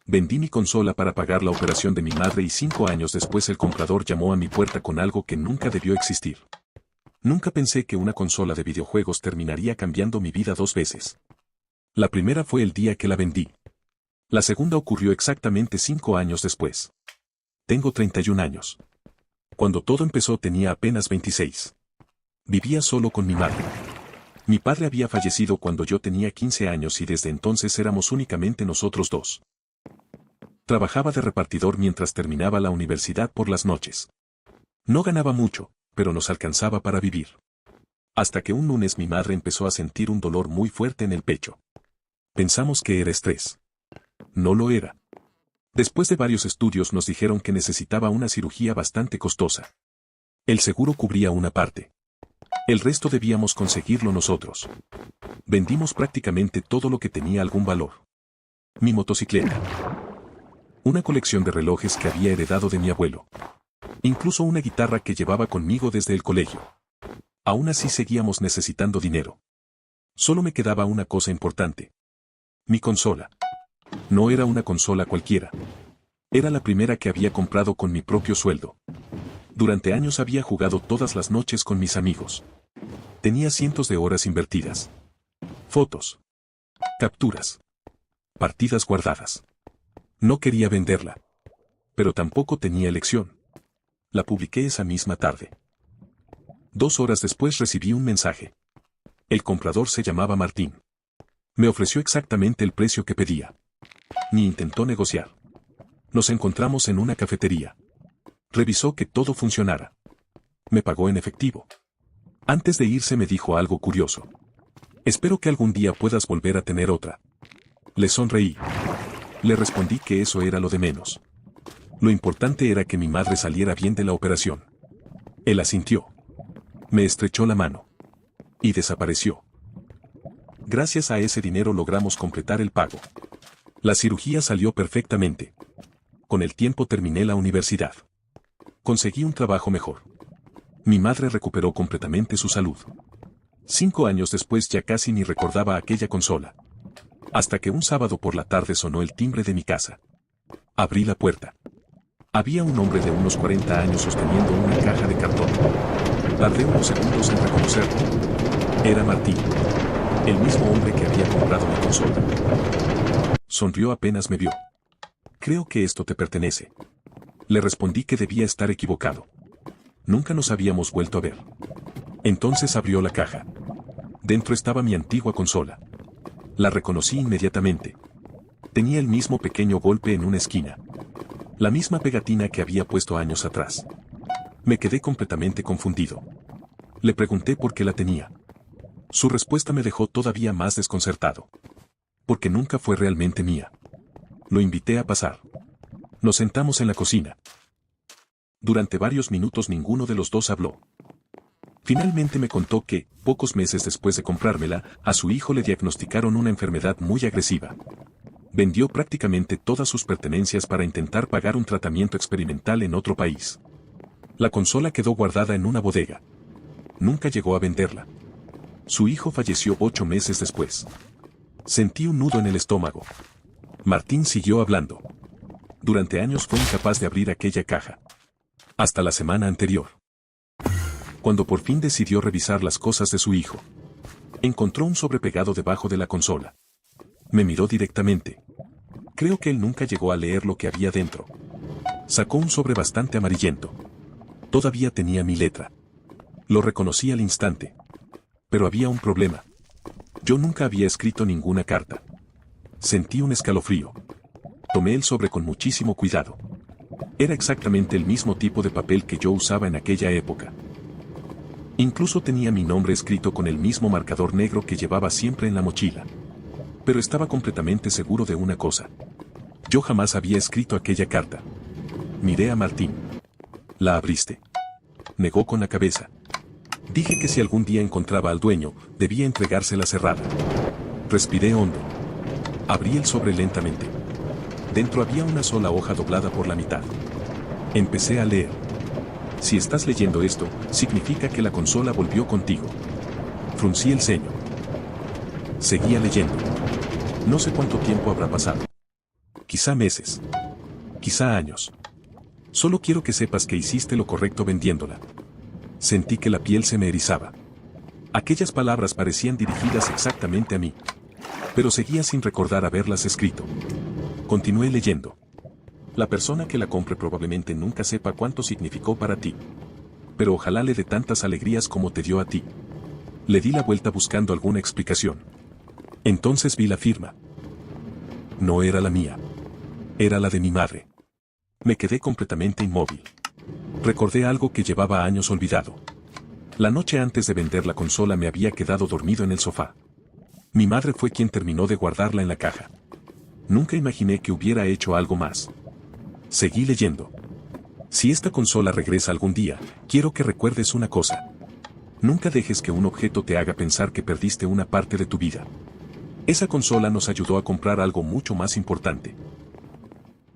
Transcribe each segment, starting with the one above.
Vendí mi consola para pagar la operación de mi madre y 5 años después el comprador llamó a mi puerta con algo que nunca debió existir. Nunca pensé que una consola de videojuegos terminaría cambiando mi vida 2 veces. La primera fue el día que la vendí. La segunda ocurrió exactamente 5 años después. Tengo 31 años. Cuando todo empezó tenía apenas 26. Vivía solo con mi madre. Mi padre había fallecido cuando yo tenía 15 años y desde entonces éramos únicamente nosotros dos. Trabajaba de repartidor mientras terminaba la universidad por las noches. No ganaba mucho, pero nos alcanzaba para vivir. Hasta que un lunes mi madre empezó a sentir un dolor muy fuerte en el pecho. Pensamos que era estrés. No lo era. Después de varios estudios nos dijeron que necesitaba una cirugía bastante costosa. El seguro cubría una parte. El resto debíamos conseguirlo nosotros. Vendimos prácticamente todo lo que tenía algún valor. Mi motocicleta. Una colección de relojes que había heredado de mi abuelo. Incluso una guitarra que llevaba conmigo desde el colegio. Aún así seguíamos necesitando dinero. Solo me quedaba una cosa importante. Mi consola. No era una consola cualquiera. Era la primera que había comprado con mi propio sueldo. Durante años había jugado todas las noches con mis amigos. Tenía cientos de horas invertidas. Fotos. Capturas. Partidas guardadas. No quería venderla. Pero tampoco tenía elección. La publiqué esa misma tarde. 2 horas después recibí un mensaje. El comprador se llamaba Martín. Me ofreció exactamente el precio que pedía. Ni intentó negociar. Nos encontramos en una cafetería. Revisó que todo funcionara. Me pagó en efectivo. Antes de irse me dijo algo curioso. Espero que algún día puedas volver a tener otra. Le sonreí. Le respondí que eso era lo de menos. Lo importante era que mi madre saliera bien de la operación. Él asintió. Me estrechó la mano. Y desapareció. Gracias a ese dinero logramos completar el pago. La cirugía salió perfectamente. Con el tiempo terminé la universidad. Conseguí un trabajo mejor. Mi madre recuperó completamente su salud. 5 años después ya casi ni recordaba aquella consola. Hasta que un sábado por la tarde sonó el timbre de mi casa. Abrí la puerta. Había un hombre de unos 40 años sosteniendo una caja de cartón. Tardé unos segundos en reconocerlo. Era Martín. El mismo hombre que había comprado mi consola. Sonrió apenas me vio. Creo que esto te pertenece. Le respondí que debía estar equivocado. Nunca nos habíamos vuelto a ver. Entonces abrió la caja. Dentro estaba mi antigua consola. La reconocí inmediatamente. Tenía el mismo pequeño golpe en una esquina. La misma pegatina que había puesto años atrás. Me quedé completamente confundido. Le pregunté por qué la tenía. Su respuesta me dejó todavía más desconcertado. Porque nunca fue realmente mía. Lo invité a pasar. Nos sentamos en la cocina. Durante varios minutos ninguno de los dos habló. Finalmente me contó que, pocos meses después de comprármela, a su hijo le diagnosticaron una enfermedad muy agresiva. Vendió prácticamente todas sus pertenencias para intentar pagar un tratamiento experimental en otro país. La consola quedó guardada en una bodega. Nunca llegó a venderla. Su hijo falleció 8 meses después. Sentí un nudo en el estómago. Martín siguió hablando. Durante años fue incapaz de abrir aquella caja. Hasta la semana anterior. Cuando por fin decidió revisar las cosas de su hijo. Encontró un sobre pegado debajo de la consola. Me miró directamente. Creo que él nunca llegó a leer lo que había dentro. Sacó un sobre bastante amarillento. Todavía tenía mi letra. Lo reconocí al instante. Pero había un problema. Yo nunca había escrito ninguna carta. Sentí un escalofrío. Tomé el sobre con muchísimo cuidado. Era exactamente el mismo tipo de papel que yo usaba en aquella época. Incluso tenía mi nombre escrito con el mismo marcador negro que llevaba siempre en la mochila. Pero estaba completamente seguro de una cosa. Yo jamás había escrito aquella carta. Miré a Martín. ¿La abriste? Negó con la cabeza. Dije que si algún día encontraba al dueño, debía entregársela cerrada. Respiré hondo. Abrí el sobre lentamente. Dentro había una sola hoja doblada por la mitad. Empecé a leer. Si estás leyendo esto, significa que la consola volvió contigo. Fruncí el ceño. Seguía leyendo. No sé cuánto tiempo habrá pasado. quizá meses, quizá años. Solo quiero que sepas que hiciste lo correcto vendiéndola. Sentí que la piel se me erizaba. Aquellas palabras parecían dirigidas exactamente a mí. Pero seguía sin recordar haberlas escrito. Continué leyendo. La persona que la compre probablemente nunca sepa cuánto significó para ti. Pero ojalá le dé tantas alegrías como te dio a ti. Le di la vuelta buscando alguna explicación. Entonces vi la firma. No era la mía. Era la de mi madre. Me quedé completamente inmóvil. Recordé algo que llevaba años olvidado. La noche antes de vender la consola me había quedado dormido en el sofá. Mi madre fue quien terminó de guardarla en la caja. Nunca imaginé que hubiera hecho algo más. Seguí leyendo. Si esta consola regresa algún día, quiero que recuerdes una cosa. Nunca dejes que un objeto te haga pensar que perdiste una parte de tu vida. Esa consola nos ayudó a comprar algo mucho más importante.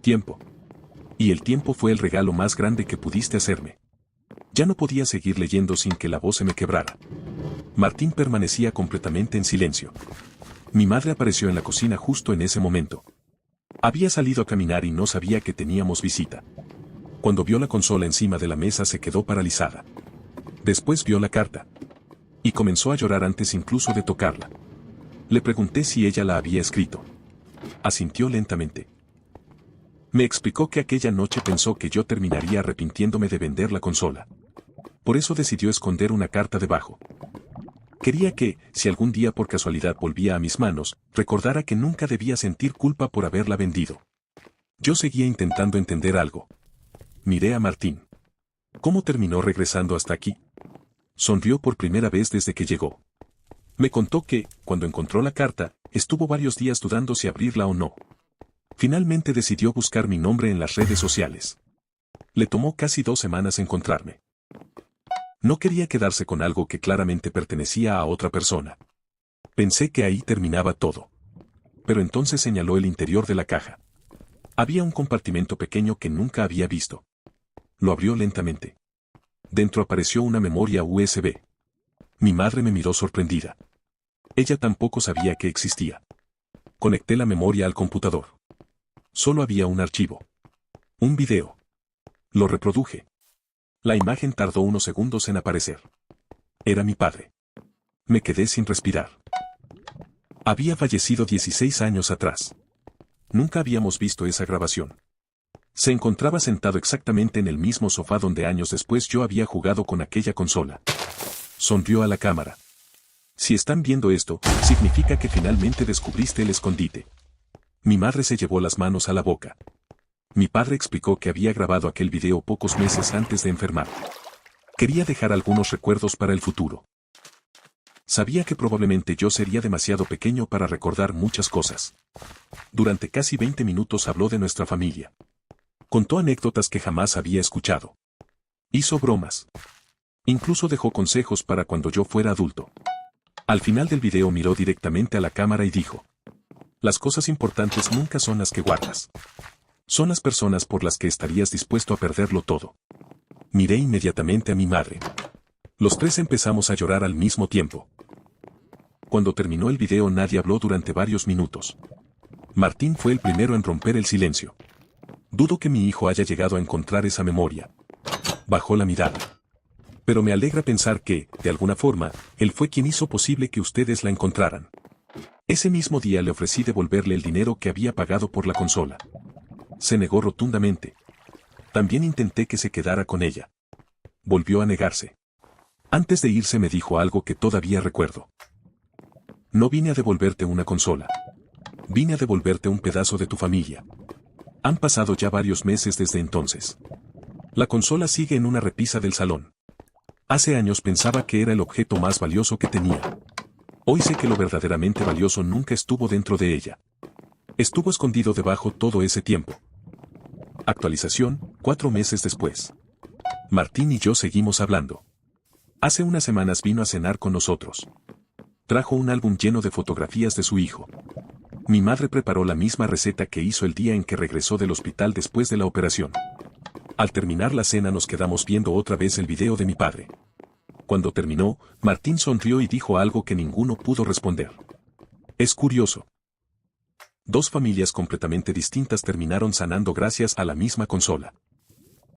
Tiempo. Y el tiempo fue el regalo más grande que pudiste hacerme. Ya no podía seguir leyendo sin que la voz se me quebrara. Martín permanecía completamente en silencio. Mi madre apareció en la cocina justo en ese momento. Había salido a caminar y no sabía que teníamos visita. Cuando vio la consola encima de la mesa se quedó paralizada. Después vio la carta. Y comenzó a llorar antes incluso de tocarla. Le pregunté si ella la había escrito. Asintió lentamente. Me explicó que aquella noche pensó que yo terminaría arrepintiéndome de vender la consola. Por eso decidió esconder una carta debajo. Quería que, si algún día por casualidad volvía a mis manos, recordara que nunca debía sentir culpa por haberla vendido. Yo seguía intentando entender algo. Miré a Martín. ¿Cómo terminó regresando hasta aquí? Sonrió por primera vez desde que llegó. Me contó que, cuando encontró la carta, estuvo varios días dudando si abrirla o no. Finalmente decidió buscar mi nombre en las redes sociales. Le tomó casi 2 semanas encontrarme. No quería quedarse con algo que claramente pertenecía a otra persona. Pensé que ahí terminaba todo. Pero entonces señaló el interior de la caja. Había un compartimento pequeño que nunca había visto. Lo abrió lentamente. Dentro apareció una memoria USB. Mi madre me miró sorprendida. Ella tampoco sabía que existía. Conecté la memoria al computador. Solo había un archivo. Un video. Lo reproduje. La imagen tardó unos segundos en aparecer. Era mi padre. Me quedé sin respirar. Había fallecido 16 años atrás. Nunca habíamos visto esa grabación. Se encontraba sentado exactamente en el mismo sofá donde años después yo había jugado con aquella consola. Sonrió a la cámara. Si están viendo esto, significa que finalmente descubriste el escondite. Mi madre se llevó las manos a la boca. Mi padre explicó que había grabado aquel video pocos meses antes de enfermar. Quería dejar algunos recuerdos para el futuro. Sabía que probablemente yo sería demasiado pequeño para recordar muchas cosas. Durante casi 20 minutos habló de nuestra familia. Contó anécdotas que jamás había escuchado. Hizo bromas. Incluso dejó consejos para cuando yo fuera adulto. Al final del video miró directamente a la cámara y dijo: las cosas importantes nunca son las que guardas. Son las personas por las que estarías dispuesto a perderlo todo. Miré inmediatamente a mi madre. Los tres empezamos a llorar al mismo tiempo. Cuando terminó el video nadie habló durante varios minutos. Martín fue el primero en romper el silencio. Dudo que mi hijo haya llegado a encontrar esa memoria. Bajó la mirada. Pero me alegra pensar que, de alguna forma, él fue quien hizo posible que ustedes la encontraran. Ese mismo día le ofrecí devolverle el dinero que había pagado por la consola. Se negó rotundamente. También intenté que se quedara con ella. Volvió a negarse. Antes de irse me dijo algo que todavía recuerdo. No vine a devolverte una consola. Vine a devolverte un pedazo de tu familia. Han pasado ya varios meses desde entonces. La consola sigue en una repisa del salón. Hace años pensaba que era el objeto más valioso que tenía. Hoy sé que lo verdaderamente valioso nunca estuvo dentro de ella. Estuvo escondido debajo todo ese tiempo. Actualización, 4 meses después. Martín y yo seguimos hablando. Hace unas semanas vino a cenar con nosotros. Trajo un álbum lleno de fotografías de su hijo. Mi madre preparó la misma receta que hizo el día en que regresó del hospital después de la operación. Al terminar la cena nos quedamos viendo otra vez el video de mi padre. Cuando terminó, Martín sonrió y dijo algo que ninguno pudo responder. Es curioso. Dos familias completamente distintas terminaron sanando gracias a la misma consola.